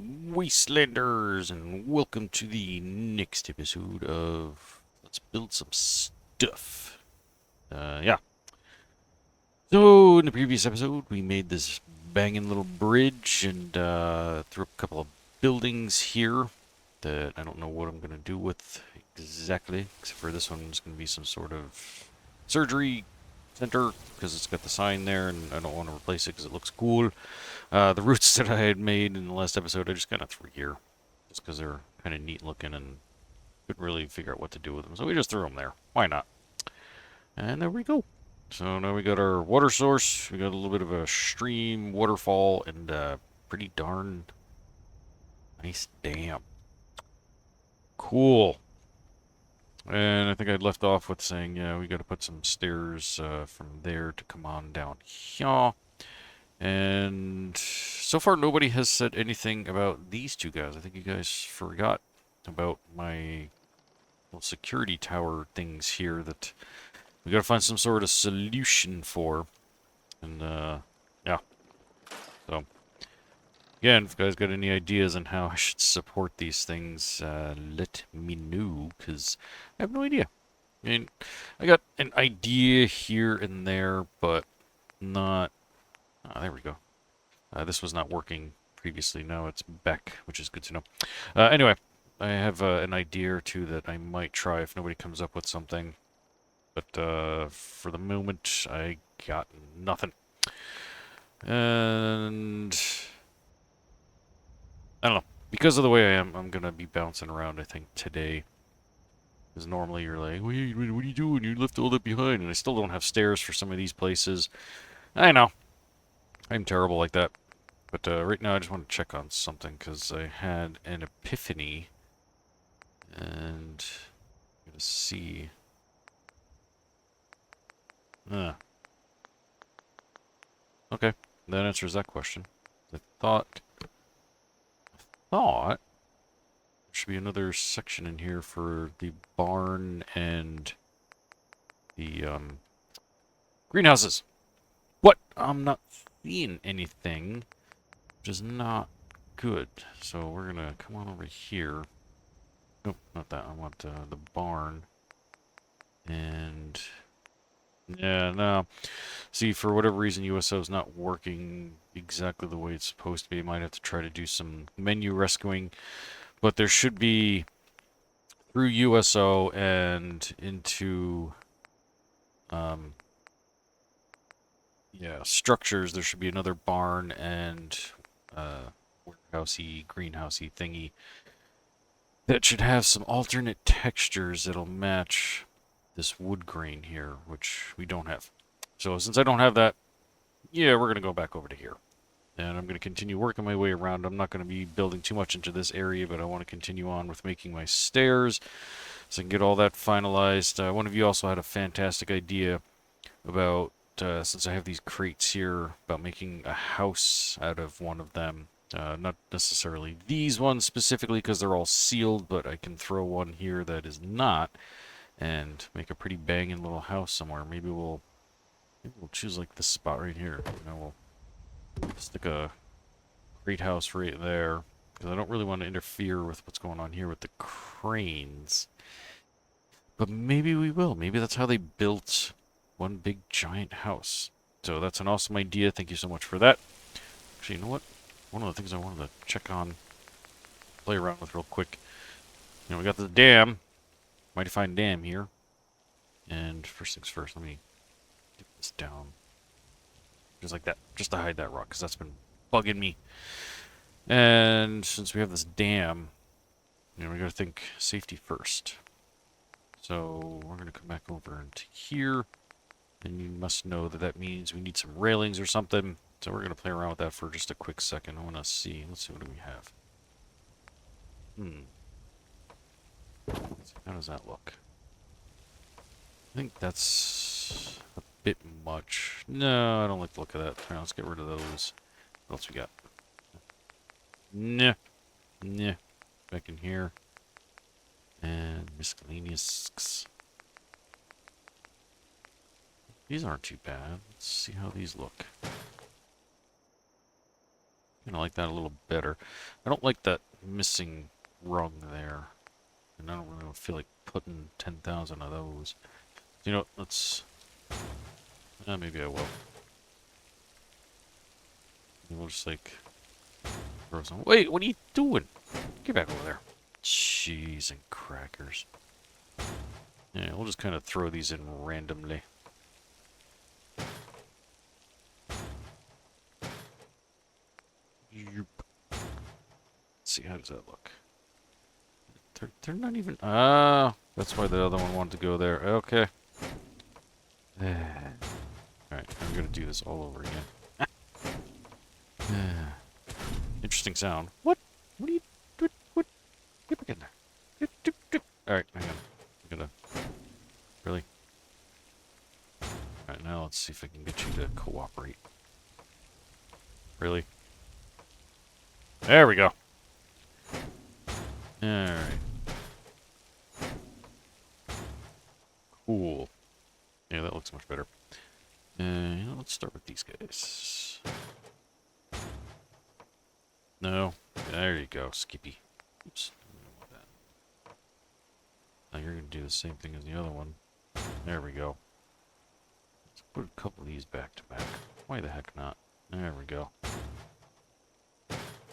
Wastelanders, and welcome to the next episode of Let's Build Some Stuff. Yeah. So, in the previous episode, we made this banging little bridge and threw up a couple of buildings here that I don't know what I'm going to do with exactly, except for this one's going to be some sort of surgery center because it's got the sign there, and I don't want to replace it because it looks cool. The roots that I had made in the last episode, I just kind of threw here, just because they're kind of neat looking and couldn't really figure out what to do with them. So we just threw them there. Why not? And there we go. So now we got our water source. We got a little bit of a stream, waterfall, and pretty darn nice dam. Cool. And I think I left off with saying, yeah, we got to put some stairs from there to come on down here. And so far, nobody has said anything about these two guys. I think you guys forgot about my little security tower things here that we gotta find some sort of solution for. And, yeah. So, again, if you guys got any ideas on how I should support these things, let me know, because I have no idea. I mean, I got an idea here and there, but not... Ah, there we go. This was not working previously. Now it's back, which is good to know. Anyway, I have an idea or two that I might try if nobody comes up with something. But for the moment, I got nothing. And I don't know. Because of the way I am, I'm going to be bouncing around, I think, today. Because normally you're like, what are you doing? You left all that behind. And I still don't have stairs for some of these places. I know. I'm terrible like that. But right now I just want to check on something because I had an epiphany. And I'm going to see. Okay, that answers that question. I thought there should be another section in here for the barn and the greenhouses. What? I'm not seeing anything. Which is not good. So we're gonna come on over here. Nope, not that. I want the barn. And yeah, no. See, for whatever reason, USO is not working exactly the way it's supposed to be. Might have to try to do some menu rescuing. But there should be through USO and into yeah, structures. There should be another barn and warehousey, greenhousey thingy that should have some alternate textures that'll match this wood grain here, which we don't have. So since I don't have that, yeah, we're going to go back over to here. And I'm going to continue working my way around. I'm not going to be building too much into this area, but I want to continue on with making my stairs so I can get all that finalized. One of you also had a fantastic idea about, since I have these crates here, about making a house out of one of them. Not necessarily these ones specifically because they're all sealed, but I can throw one here that is not and make a pretty banging little house somewhere. Maybe we'll choose like this spot right here. You know, we'll stick a crate house right there because I don't really want to interfere with what's going on here with the cranes. But maybe we will. Maybe that's how they built one big giant house. So that's an awesome idea. Thank you so much for that. Actually, you know what? One of the things I wanted to check on, play around with real quick. You know, we got the dam. Mighty fine dam here. And first things first, let me get this down. Just like that. Just to hide that rock, because that's been bugging me. And since we have this dam, you know, we gotta think safety first. So we're gonna come back over into here. And you must know that that means we need some railings or something. So we're gonna play around with that for just a quick second. I wanna see. Let's see, what do we have? How does that look? I think that's a bit much. No, I don't like the look of that. Alright, let's get rid of those. What else we got? Nah. Nah. Back in here. And miscellaneous. These aren't too bad. Let's see how these look. I like that a little better. I don't like that missing rung there. And I don't really feel like putting 10,000 of those. You know what, let's... maybe I will. We'll just like... throw some... Wait, what are you doing? Get back over there. Cheese and crackers. Yeah, we'll just kind of throw these in randomly. Let's see, how does that look? They're not even... Ah, that's why the other one wanted to go there. Okay. Alright, I'm gonna do this all over again. Interesting sound. What? What are you... What? Get back in there. Alright, hang on. I'm gonna... Really? Alright, now let's see if I can get you to cooperate. Really? There we go. Alright. Cool. Yeah, that looks much better. Let's start with these guys. No. There you go, Skippy. Oops. Now you're going to do the same thing as the other one. There we go. Let's put a couple of these back to back. Why the heck not? There we go.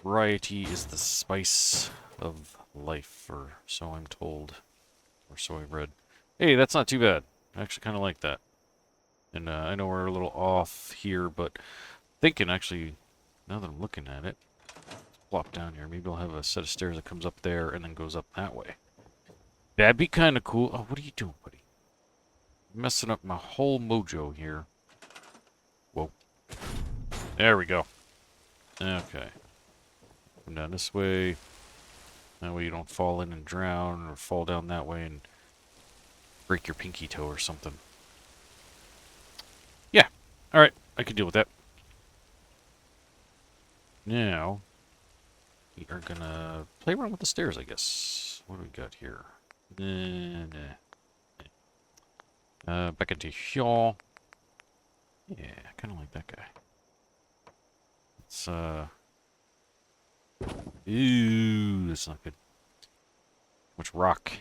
Variety is the spice of life, or so I'm told. Or so I've read. Hey, that's not too bad. I actually kind of like that. And I know we're a little off here, but thinking actually, now that I'm looking at it, plop down here. Maybe I'll have a set of stairs that comes up there and then goes up that way. That'd be kind of cool. Oh, what are you doing, buddy? You're messing up my whole mojo here. Whoa. There we go. Okay. Come down this way. That way you don't fall in and drown, or fall down that way and break your pinky toe or something. Yeah. Alright. I can deal with that. Now, we are gonna play around with the stairs, I guess. What do we got here? Back into here. Yeah, I kind of like that guy. It's, ooh, that's not good. Much rock.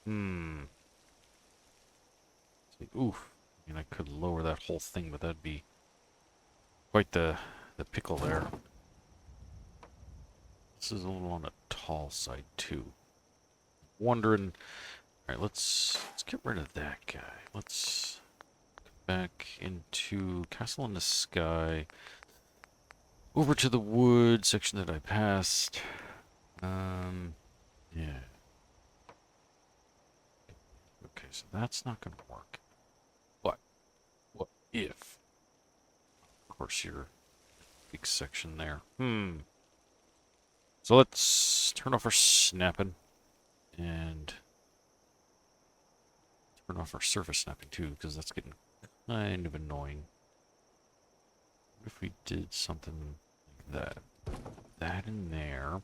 Oof. I mean, I could lower that whole thing, but that'd be quite the pickle there. This is a little on the tall side, too. Wondering... Alright, let's get rid of that guy. Let's go back into Castle in the Sky. Over to the wood section that I passed. Yeah. Okay, so that's not going to work. But, what if? Of course, your big section there. So let's turn off our snapping. And turn off our surface snapping too, because that's getting kind of annoying. What if we did something like that? That in there.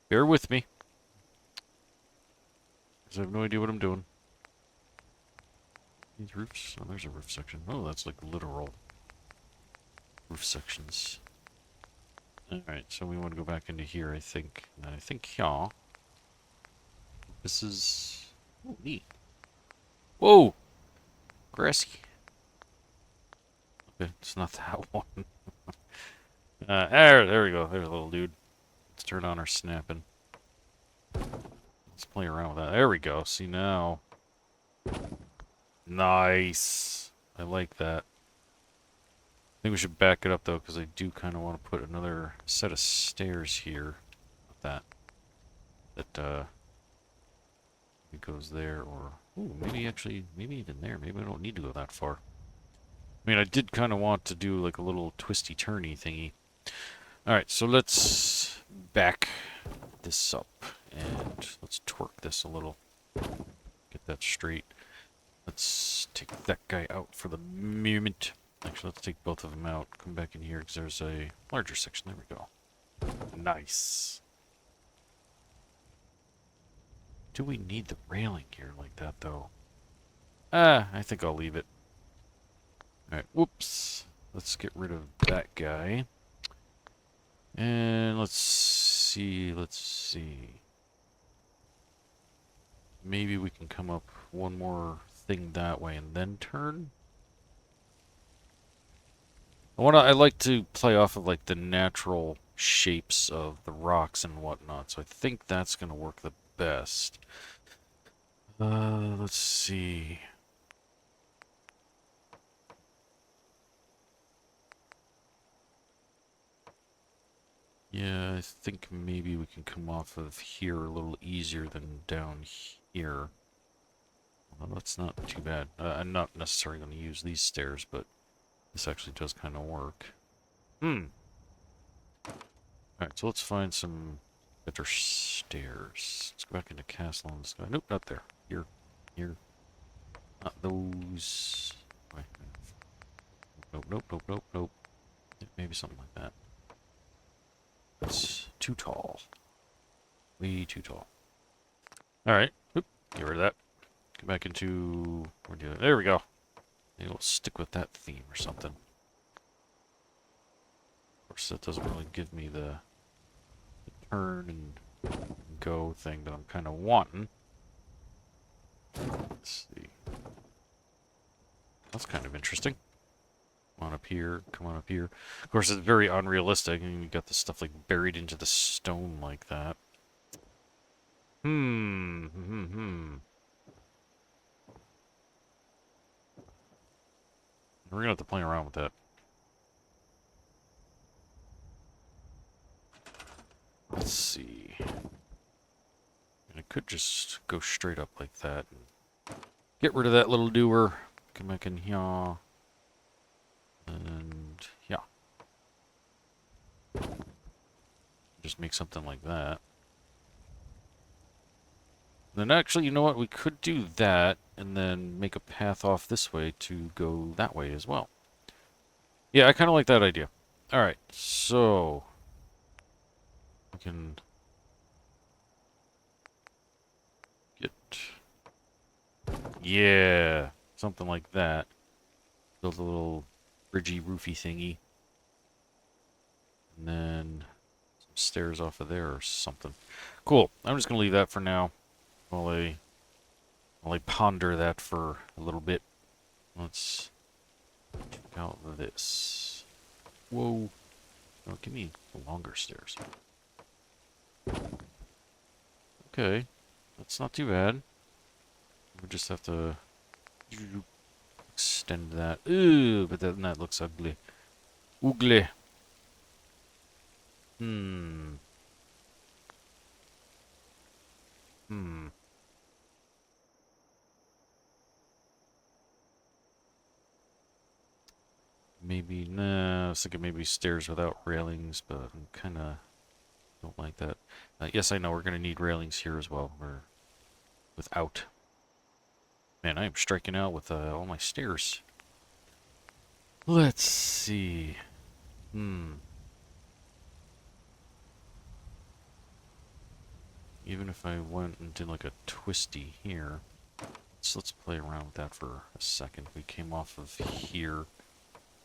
Bear with me. Because I have no idea what I'm doing. These roofs? Oh, there's a roof section. Oh, that's like literal roof sections. Alright, so we want to go back into here, I think. I think here. This is... Oh, neat. Whoa! Grassy. Okay, it's not that one. There we go. There's a little dude. Let's turn on our snapping. Let's play around with that. There we go. See now. Nice. I like that. I think we should back it up though, because I do kind of want to put another set of stairs here. That it goes there, or ooh, maybe actually, maybe even there. Maybe I don't need to go that far. I mean, I did kind of want to do like a little twisty-turny thingy. Alright, so let's back this up, and let's twerk this a little. Get that straight. Let's take that guy out for the moment. Actually, let's take both of them out. Come back in here, because there's a larger section. There we go. Nice. Do we need the railing here like that, though? I think I'll leave it. Alright, whoops. Let's get rid of that guy. And let's see. Maybe we can come up one more thing that way and then turn. I like to play off of like the natural shapes of the rocks and whatnot, so I think that's gonna work the best. Let's see. Yeah, I think maybe we can come off of here a little easier than down here. Well, that's not too bad. I'm not necessarily going to use these stairs, but this actually does kind of work. Alright, so let's find some better stairs. Let's go back into castle and let's go. Nope, not there. Here. Here. Not those. Wait. Nope, nope, nope, nope, nope. Maybe something like that. That's too tall. Way too tall. Alright. Get rid of that. Go back into... There we go. Maybe we'll stick with that theme or something. Of course, that doesn't really give me the turn and go thing that I'm kind of wanting. Let's see. That's kind of interesting. Come on up here. Come on up here. Of course, it's very unrealistic. And you got the stuff like buried into the stone like that. We're gonna have to play around with that. Let's see. And it could just go straight up like that. And get rid of that little doer. Come back in here. And yeah. Just make something like that. Then actually, you know what? We could do that and then make a path off this way to go that way as well. Yeah, I kind of like that idea. Alright, so... we can... get... yeah, something like that. Build a little bridgey, roofy thingy. And then some stairs off of there or something. Cool. I'm just going to leave that for now. While I ponder that for a little bit. Let's check out this. Whoa. No, give me the longer stairs. Okay. That's not too bad. We just have to extend that. Ooh, but then that looks ugly. Ugly. Maybe, nah, I was thinking maybe stairs without railings, but I'm kind of don't like that. Yes, I know we're going to need railings here as well, or without. Man, I am striking out with all my stairs. Let's see. Even if I went and did like a twisty here, let's play around with that for a second. We came off of here,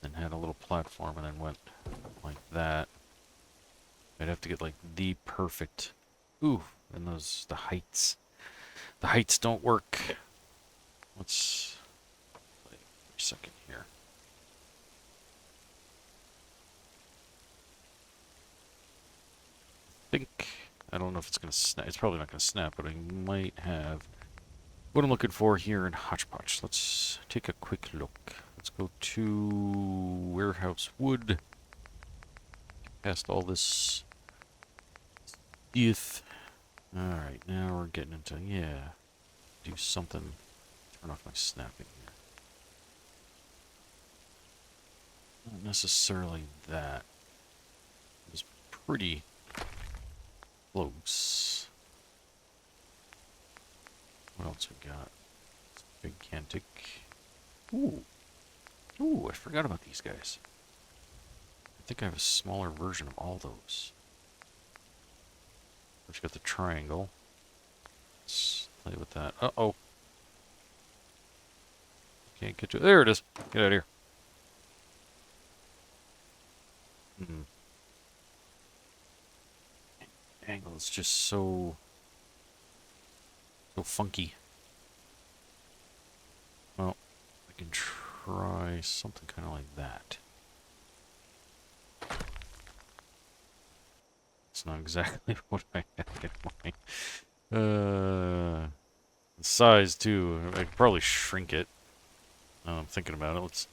then had a little platform, and then went like that. I'd have to get like the perfect. Ooh, and the heights. The heights don't work. Let's play for a second here. I don't know if it's going to snap. It's probably not going to snap, but I might have what I'm looking for here in Hodgepodge. Let's take a quick look. Let's go to Warehouse Wood. Past all this stuff. Alright, now we're getting into, yeah. Do something. Turn off my snapping here. Not necessarily that. It was pretty close. What else we got? Gigantic. Ooh. Ooh, I forgot about these guys. I think I have a smaller version of all those. We've got the triangle. Let's play with that. Uh-oh. Can't get to... There it is. Get out of here. angle is just so funky. Well, I can try something kind of like that. It's not exactly what I had in mind. The size too. I could probably shrink it. I'm thinking about it.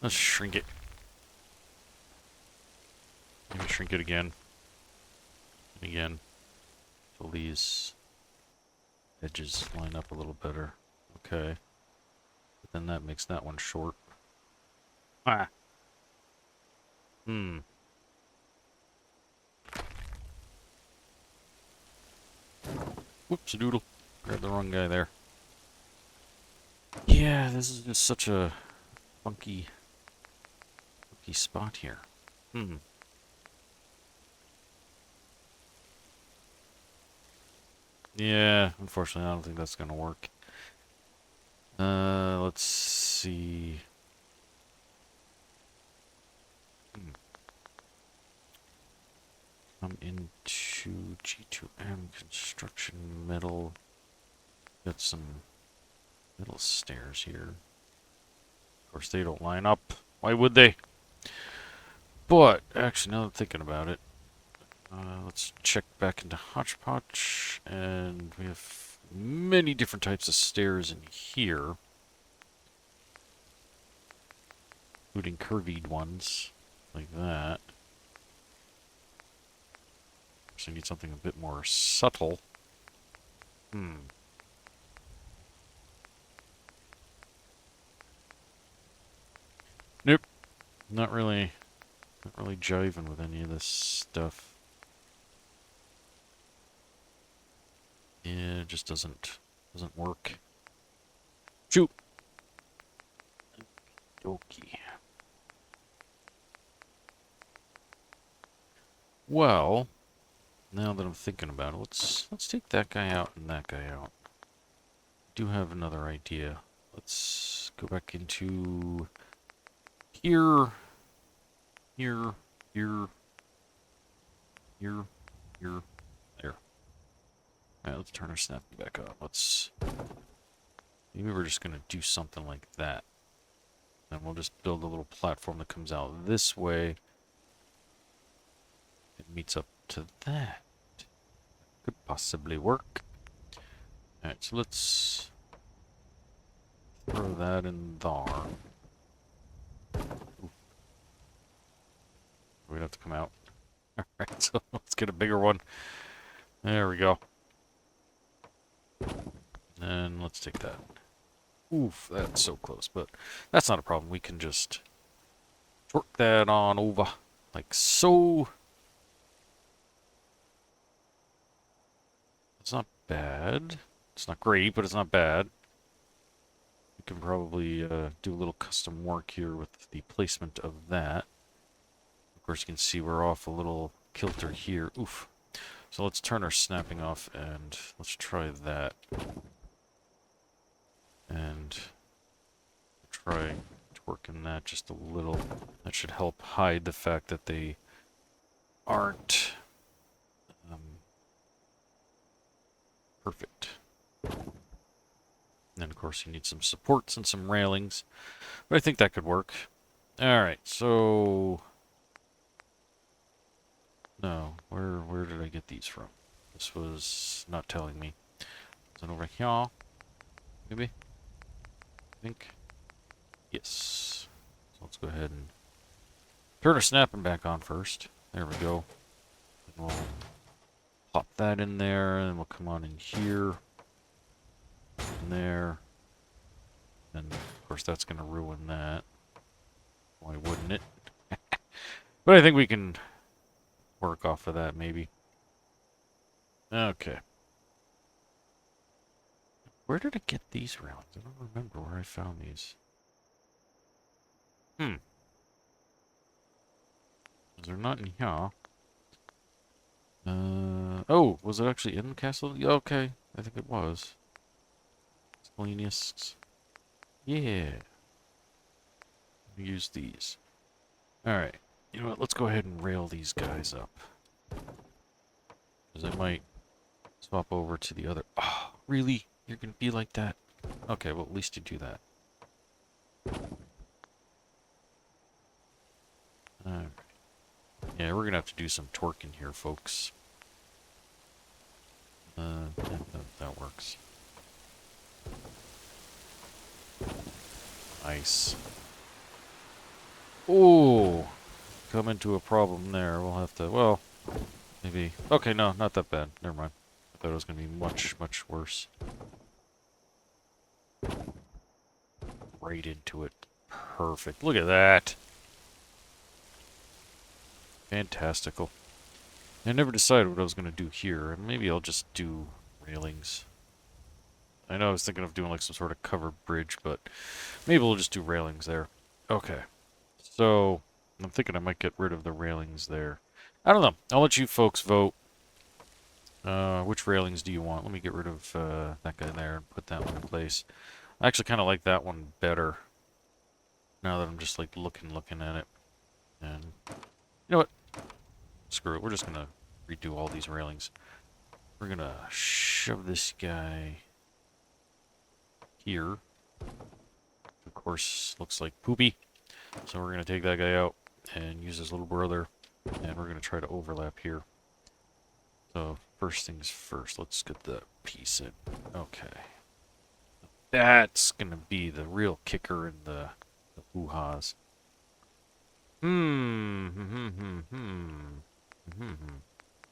Let's shrink it. Maybe shrink it again. And again. So these edges line up a little better. Okay. But then that makes that one short. Ah. Whoops, a doodle. Grabbed the wrong guy there. Yeah, this is just such a funky spot here. Yeah, unfortunately, I don't think that's gonna work. Let's see. I'm into G2M construction metal. Got some metal stairs here. Of course, they don't line up. Why would they? But actually, now that I'm thinking about it, let's check back into Hodgepodge, and we have many different types of stairs in here, including curvied ones like that. So I need something a bit more subtle. Nope. Not really jiving with any of this stuff. Yeah, it just doesn't work. Shoot. Okie. Well, now that I'm thinking about it, let's take that guy out and that guy out. I do have another idea. Let's go back into here, here, here, here, here, there. Alright, let's turn our Snappy back on. Maybe we're just gonna do something like that. And we'll just build a little platform that comes out this way. It meets up to that. Could possibly work. Alright, so let's throw that in there. Ooh. We'd have to come out. Alright, so let's get a bigger one. There we go. And let's take that. Oof, that's so close, but that's not a problem. We can just torque that on over, like so. It's not bad. It's not great, but it's not bad. We can probably do a little custom work here with the placement of that. Of course, you can see we're off a little kilter here. Oof. So let's turn our snapping off and let's try that. And try torquing that just a little. That should help hide the fact that they aren't perfect. And then, of course, you need some supports and some railings. But I think that could work. Alright, so... No, where did I get these from? This was not telling me. Is it over here? Maybe? I think. Yes. So let's go ahead and turn our snapping back on first. There we go. And we'll pop that in there, and we'll come on in here. And there. And of course that's going to ruin that. Why wouldn't it? But I think we can work off of that, maybe. Okay. Where did I get these railings? I don't remember where I found these. They're not in here. Oh, was it actually in the castle? Yeah, okay, I think it was. Splenius. Yeah. Use these. Alright. You know what, let's go ahead and rail these guys up. Because I might swap over to the other. Oh, really? You're going to be like that? Okay, well, at least you do that. Yeah, we're going to have to do some torquing here, folks. That works. Nice. Oh, come into a problem there. We'll have to, well, maybe. Okay, no, not that bad. Never mind. I thought it was going to be much, much worse. Right into it. Perfect. Look at that. Fantastical. I never decided what I was going to do here. Maybe I'll just do railings. I know I was thinking of doing like some sort of covered bridge, but maybe we'll just do railings there. Okay. So, I'm thinking I might get rid of the railings there. I don't know. I'll let you folks vote. Which railings do you want? Let me get rid of that guy there and put that one in place. I actually kind of like that one better. Now that I'm just like looking at it. And you know what? Screw it. We're just gonna redo all these railings. We're gonna shove this guy here. Of course, looks like poopy. So we're gonna take that guy out and use his little brother. And we're gonna try to overlap here. So first things first, let's get that piece in. Okay. That's gonna be the real kicker in the hoo-ha's.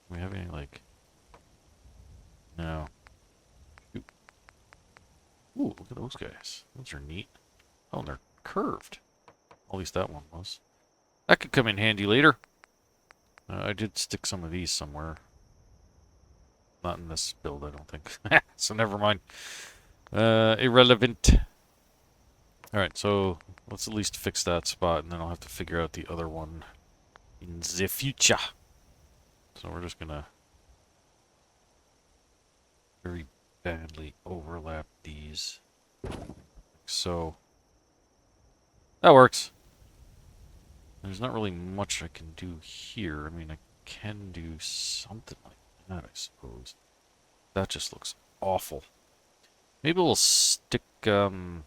We have any, like... No. Ooh, look at those guys. Those are neat. Oh, and they're curved. At least that one was. That could come in handy later. I did stick some of these somewhere. Not in this build, I don't think. So never mind. Irrelevant. Alright, so let's at least fix that spot, and then I'll have to figure out the other one in the future. So we're just gonna very badly overlap these. Like so. That works. There's not really much I can do here. I mean, I can do something like that, I suppose. That just looks awful. Maybe we'll stick, big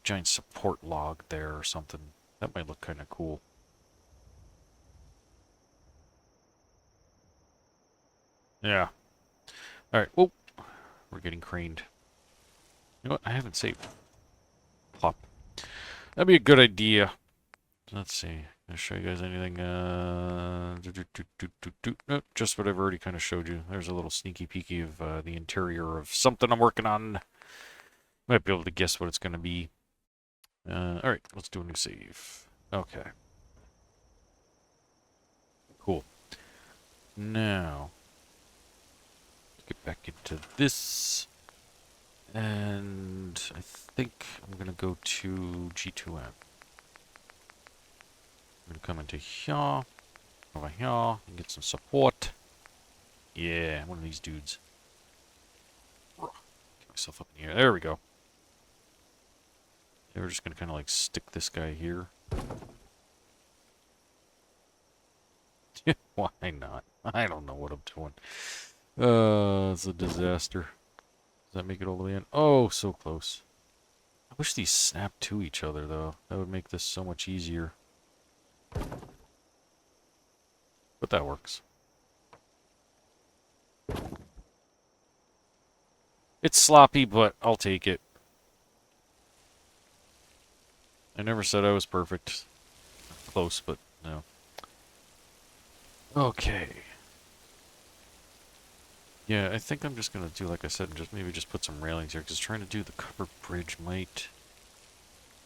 giant support log there or something. That might look kind of cool. Yeah. Alright, whoa. We're getting craned. You know what? I haven't saved. Plop. That'd be a good idea. Let's see. Can I show you guys anything? Nope, just what I've already kind of showed you. There's a little sneaky peeky of the interior of something I'm working on. Might be able to guess what it's going to be. Alright, let's do a new save. Okay. Cool. Now, let's get back into this. And I think I'm going to go to G2M. I'm going to come into here, over here, and get some support. Yeah, one of these dudes. Get myself up in here. There we go. Yeah, we're just going to kind of like stick this guy here. Why not? I don't know what I'm doing. It's a disaster. Does that make it all the way in? Oh, so close. I wish these snap to each other, though. That would make this so much easier. But that works. It's sloppy, but I'll take it. I never said I was perfect. Close, but no. Okay. Yeah, I think I'm just gonna do, like I said, and just maybe just put some railings here, because trying to do the covered bridge might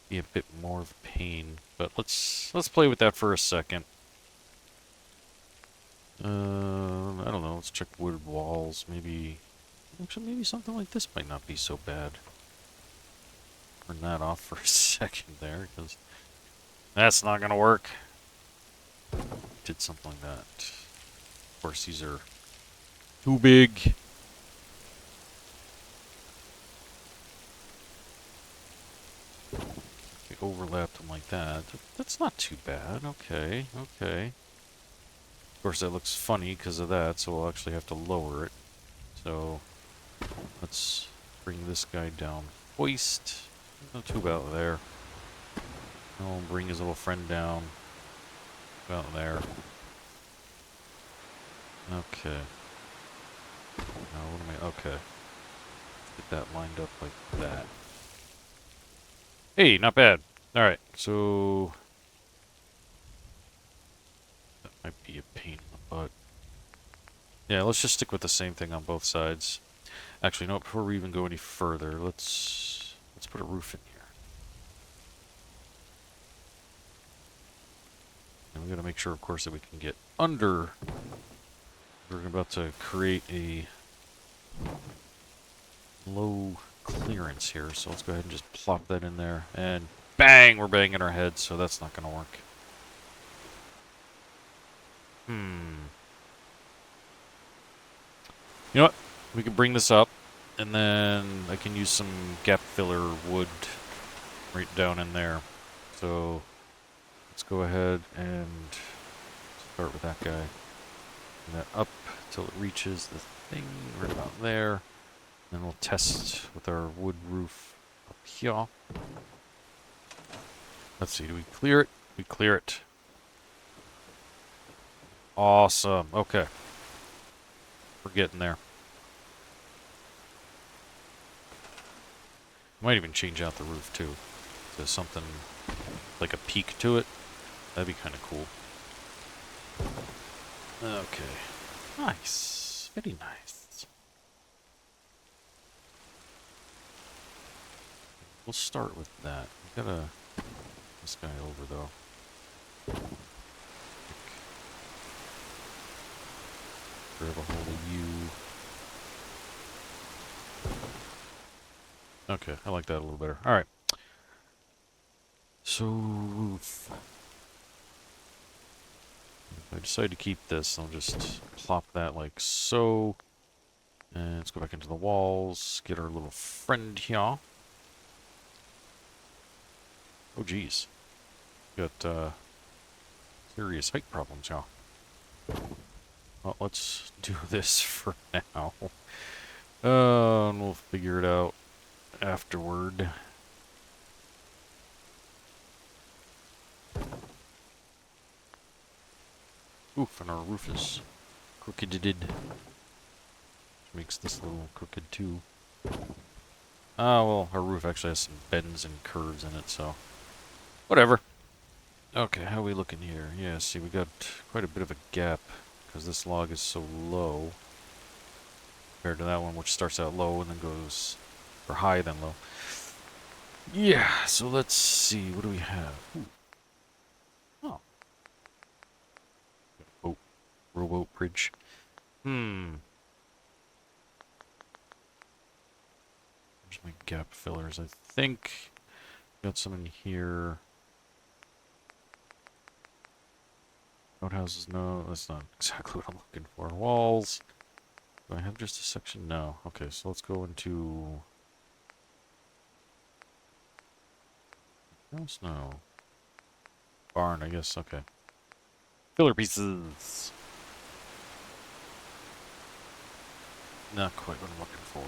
be a bit more of a pain. But let's play with that for a second. I don't know. Let's check wood walls. Maybe, actually, maybe something like this might not be so bad. Turn that off for a second there, because that's not gonna work. Did something like that. Of course, these are too big. We overlapped them like that. That's not too bad. Okay, okay. Of course, that looks funny because of that, so we'll actually have to lower it. So, let's bring this guy down. Hoist. Not too about there. I'll bring his little friend down. About there. Okay. Now, what am I... Okay. Get that lined up like that. Hey, not bad. Alright, so... That might be a pain in the butt. Yeah, let's just stick with the same thing on both sides. Actually, no, before we even go any further, let's put a roof in here. And we gotta make sure, of course, that we can get under. We're about to create a low clearance here, so let's go ahead and just plop that in there. And bang! We're banging our heads, so that's not gonna work. You know what? We can bring this up, and then I can use some gap filler wood right down in there. So let's go ahead and start with that guy. Bring that up till it reaches the thing right about there. Then we'll test with our wood roof up here. Let's see, do we clear it? We clear it. Awesome. Okay. We're getting there. Might even change out the roof too. To something like a peak to it. That'd be kind of cool. Okay. Nice. Very nice. We'll start with that. We gotta... This guy over though. Grab a hold of you. Okay, I like that a little better. Alright. So, roof. If I decide to keep this, I'll just plop that like so. And let's go back into the walls, get our little friend here. Oh, geez. Got, serious height problems, y'all. Well, let's do this for now. And we'll figure it out afterward. Oof, and our roof is crookeded. Which makes this a little crooked too. Ah, well, our roof actually has some bends and curves in it, so... Whatever. Okay, how are we looking here? Yeah, see, we got quite a bit of a gap, because this log is so low. Compared to that one, which starts out low and then goes... Or high, then low. Yeah, so let's see, what do we have? Ooh. Oh. Oh, rowboat bridge. There's my gap fillers, I think. Got some in here. Outhouses, no, that's not exactly what I'm looking for. Walls. Do I have just a section? No. Okay, so let's go into... House? No. Barn, I guess, okay. Filler pieces. Not quite what I'm looking for.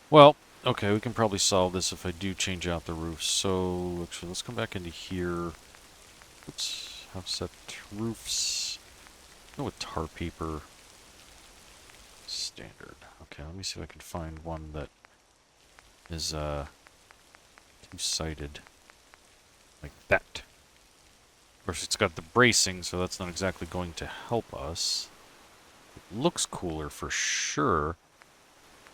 Well, okay, we can probably solve this if I do change out the roof. So, actually, let's come back into here. Oops, have set roofs. Go with tar paper. Standard. Okay, let me see if I can find one that is, two-sided. Like that. Of course, it's got the bracing, so that's not exactly going to help us. It looks cooler for sure,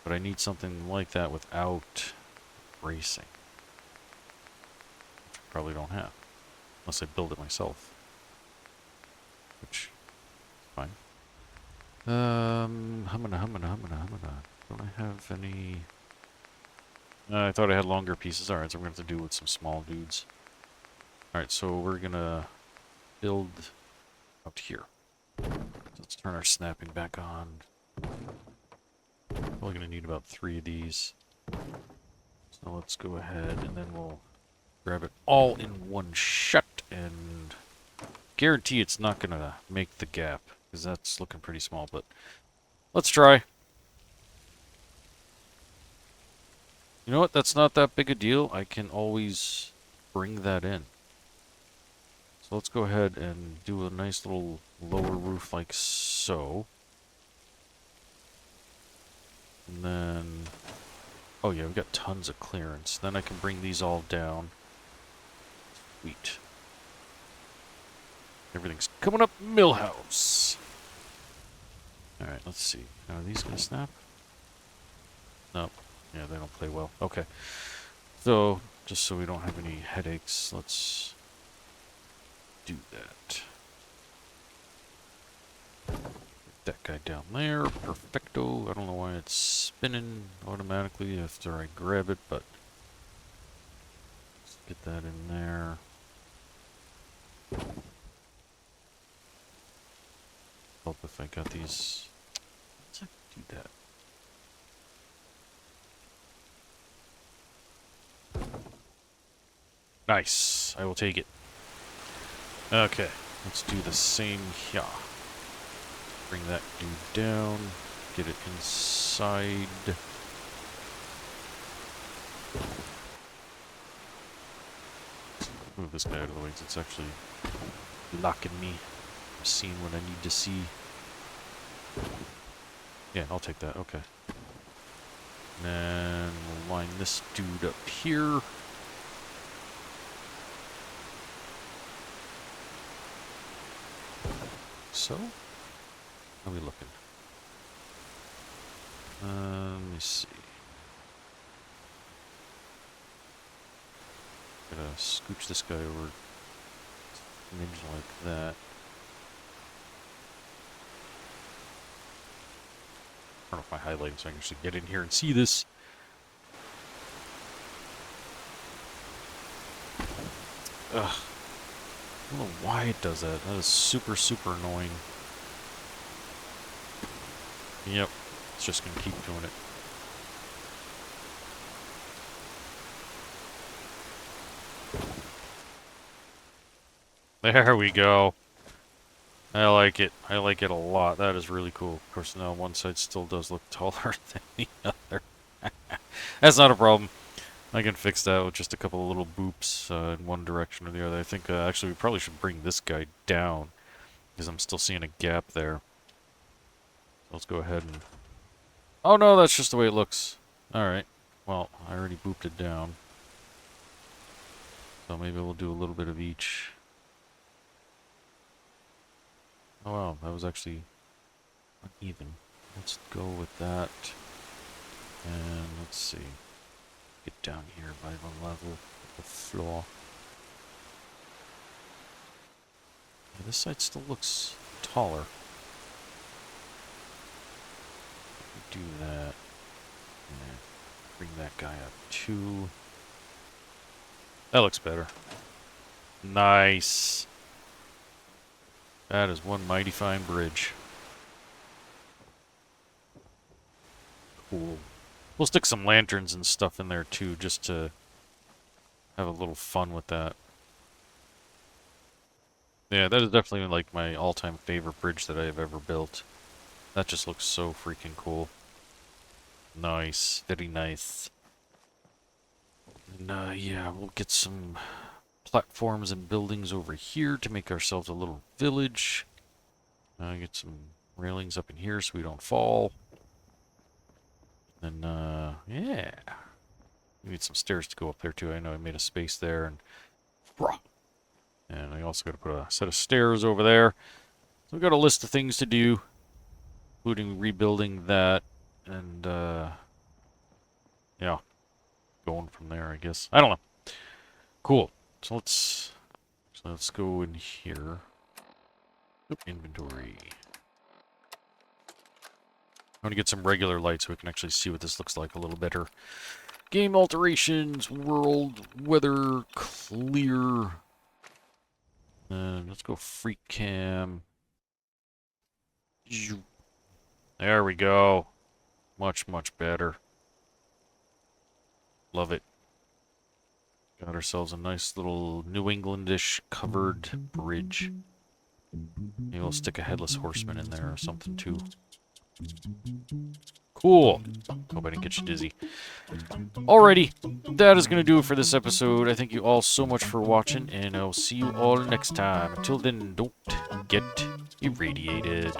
but I need something like that without bracing. Which I probably don't have. Unless I build it myself. Which, fine. Humana. Don't I have any... I thought I had longer pieces. Alright, so we're going to have to do with some small dudes. Alright, so we're going to build out here. So let's turn our snapping back on. Probably going to need about 3 of these. So let's go ahead and then we'll grab it all in one shot and guarantee it's not going to make the gap because that's looking pretty small, but let's try. You know what? That's not that big a deal. I can always bring that in. So let's go ahead and do a nice little lower roof like so. And then, oh yeah, we've got tons of clearance. Then I can bring these all down. Sweet. Everything's coming up Millhouse. Alright, let's see. Now, are these going to snap? No. Yeah, they don't play well. Okay. So, just so we don't have any headaches, let's do that. That guy down there. Perfecto. I don't know why it's spinning automatically after I grab it, but let's get that in there. Help if I got these. Let's do that. Nice. I will take it. Okay. Let's do the same here. Bring that dude down. Get it inside. Move this guy out of the way because it's actually blocking me. I'm seeing what I need to see. Yeah, I'll take that. Okay. And then we'll line this dude up here. So, how are we looking? Let me see. Gotta scooch this guy over maybe like that. Turn off my highlighting so I can actually get in here and see this. Ugh. I don't know why it does that. That is super, super annoying. Yep. It's just gonna keep doing it. There we go. I like it. I like it a lot. That is really cool. Of course, now one side still does look taller than the other. That's not a problem. I can fix that with just a couple of little boops in one direction or the other. I think actually we probably should bring this guy down because I'm still seeing a gap there. Let's go ahead and... Oh no, that's just the way it looks. Alright. Well, I already booped it down. So maybe we'll do a little bit of each. Oh wow, that was actually uneven. Let's go with that. And let's see. Get down here by the level of the floor. Yeah, this side still looks taller. Do that. And bring that guy up too. That looks better. Nice. That is one mighty fine bridge. Cool. We'll stick some lanterns and stuff in there too, just to have a little fun with that. Yeah, that is definitely like my all-time favorite bridge that I have ever built. That just looks so freaking cool. Nice. Very nice. And yeah, we'll get some platforms and buildings over here to make ourselves a little village. Get some railings up in here so we don't fall. And yeah. We need some stairs to go up there too. I know I made a space there, and I also got to put a set of stairs over there. So we've got a list of things to do, including rebuilding that, and yeah, going from there, I guess. I don't know. Cool. So let's go in here. Oop, inventory. I want to get some regular light so we can actually see what this looks like a little better. Game alterations, world, weather, clear. Let's go freak cam. There we go. Much, much better. Love it. ourselves a nice little New Englandish covered bridge. Maybe we'll stick a headless horseman in there or something too. Cool. Hope I didn't get you dizzy. Alrighty, that is going to do it for this episode. I thank you all so much for watching, and I'll see you all next time. Until then, don't get irradiated.